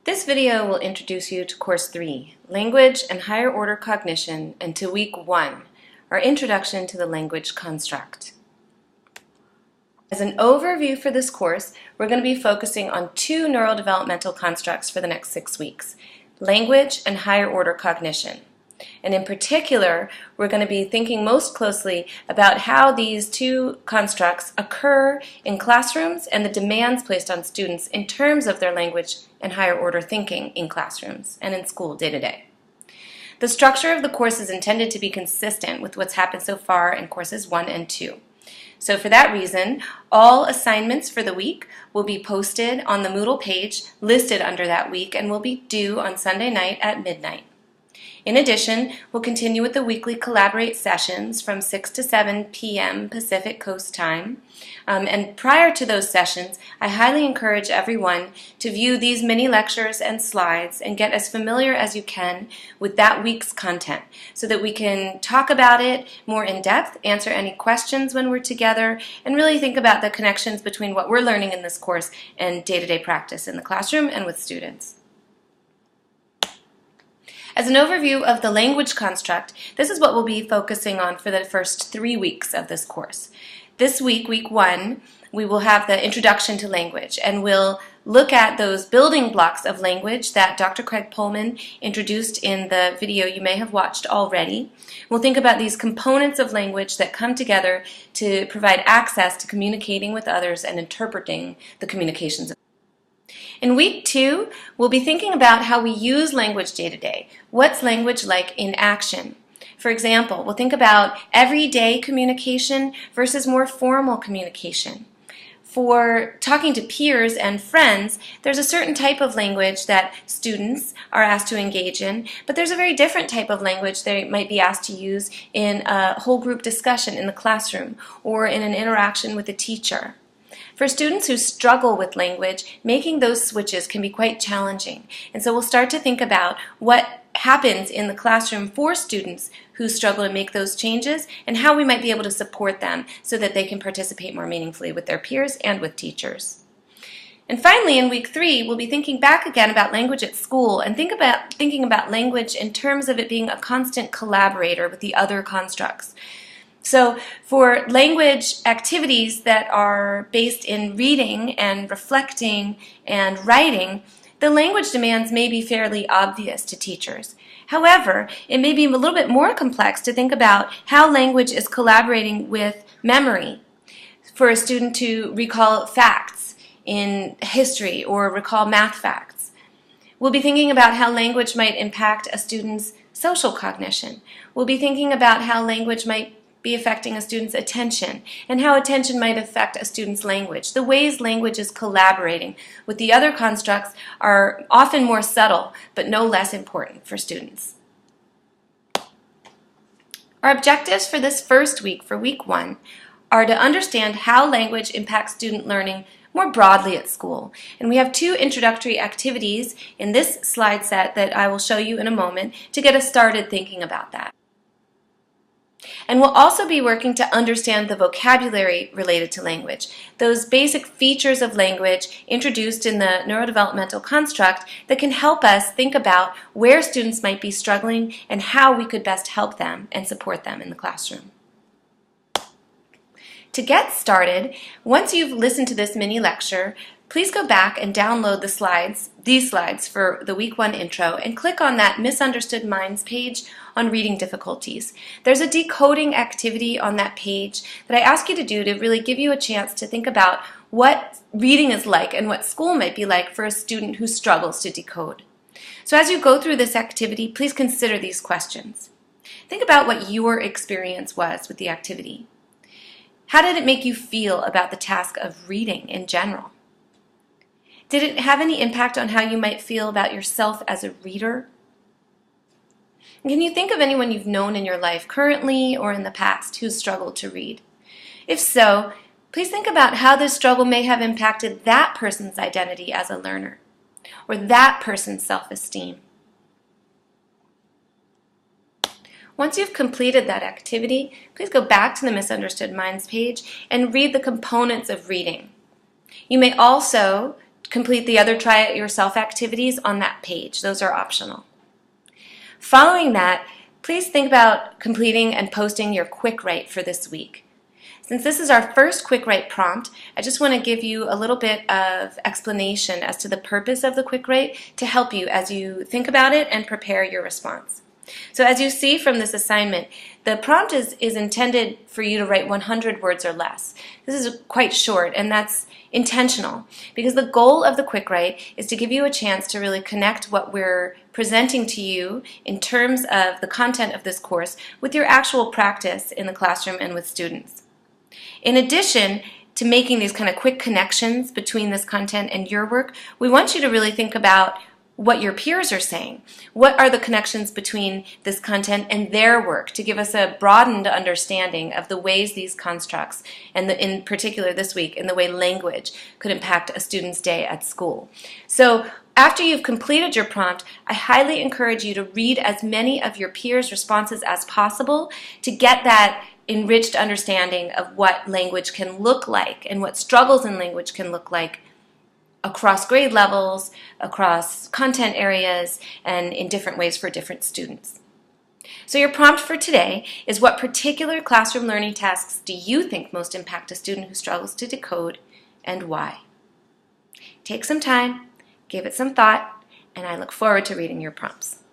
This video will introduce you to Course 3, Language and Higher Order Cognition, and to Week 1, our Introduction to the Language Construct. As an overview for this course, we're going to be focusing on two neurodevelopmental constructs for the next 6 weeks, language and higher order cognition. And in particular, we're going to be thinking most closely about how these two constructs occur in classrooms and the demands placed on students in terms of their language and higher order thinking in classrooms and in school day to day. The structure of the course is intended to be consistent with what's happened so far in courses 1 and 2. So for that reason, all assignments for the week will be posted on the Moodle page listed under that week and will be due on Sunday night at midnight. In addition, we'll continue with the weekly Collaborate sessions from 6 to 7 p.m. Pacific Coast time. And prior to those sessions, I highly encourage everyone to view these mini lectures and slides and get as familiar as you can with that week's content so that we can talk about it more in depth, answer any questions when we're together, and really think about the connections between what we're learning in this course and day-to-day practice in the classroom and with students. As an overview of the language construct, this is what we'll be focusing on for the first 3 weeks of this course. This week, week 1, we will have the introduction to language, and we'll look at those building blocks of language that Dr. Craig Pullman introduced in the video you may have watched already. We'll think about these components of language that come together to provide access to communicating with others and interpreting the communications. In week 2, we'll be thinking about how we use language day to day. What's language like in action? For example, we'll think about everyday communication versus more formal communication. For talking to peers and friends, there's a certain type of language that students are asked to engage in, but there's a very different type of language they might be asked to use in a whole group discussion in the classroom or in an interaction with a teacher. For students who struggle with language, making those switches can be quite challenging. And so we'll start to think about what happens in the classroom for students who struggle to make those changes and how we might be able to support them so that they can participate more meaningfully with their peers and with teachers. And finally, in week 3, we'll be thinking back again about language at school and thinking about language in terms of it being a constant collaborator with the other constructs. So for language activities that are based in reading and reflecting and writing, the language demands may be fairly obvious to teachers. However, it may be a little bit more complex to think about how language is collaborating with memory. For a student to recall facts in history or recall math facts. We'll be thinking about how language might impact a student's social cognition. We'll be thinking about how language might be affecting a student's attention and how attention might affect a student's language. The ways language is collaborating with the other constructs are often more subtle, but no less important for students. Our objectives for this first week, for week 1, are to understand how language impacts student learning more broadly at school. And we have 2 introductory activities in this slide set that I will show you in a moment to get us started thinking about that. And we'll also be working to understand the vocabulary related to language, those basic features of language introduced in the neurodevelopmental construct that can help us think about where students might be struggling and how we could best help them and support them in the classroom. To get started, once you've listened to this mini lecture, please go back and download these slides for the week 1 intro and click on that Misunderstood Minds page on reading difficulties. There's a decoding activity on that page that I ask you to do to really give you a chance to think about what reading is like and what school might be like for a student who struggles to decode. So as you go through this activity, please consider these questions. Think about what your experience was with the activity. How did it make you feel about the task of reading in general? Did it have any impact on how you might feel about yourself as a reader? And can you think of anyone you've known in your life, currently or in the past, who's struggled to read? If so, please think about how this struggle may have impacted that person's identity as a learner, or that person's self-esteem. Once you've completed that activity, please go back to the Misunderstood Minds page and read the components of reading. You may also complete the other try it yourself activities on that page. Those are optional. Following that, please think about completing and posting your quick write for this week. Since this is our first quick write prompt, I just want to give you a little bit of explanation as to the purpose of the quick write to help you as you think about it and prepare your response. So as you see from this assignment, the prompt is intended for you to write 100 words or less. This is quite short, and that's intentional because the goal of the quick write is to give you a chance to really connect what we're presenting to you in terms of the content of this course with your actual practice in the classroom and with students. In addition to making these kind of quick connections between this content and your work, we want you to really think about what your peers are saying. What are the connections between this content and their work to give us a broadened understanding of the ways these constructs, and in particular this week, in the way language could impact a student's day at school. So after you've completed your prompt, I highly encourage you to read as many of your peers' responses as possible to get that enriched understanding of what language can look like and what struggles in language can look like across grade levels, across content areas, and in different ways for different students. So your prompt for today is: what particular classroom learning tasks do you think most impact a student who struggles to decode, and why? Take some time, give it some thought, and I look forward to reading your prompts.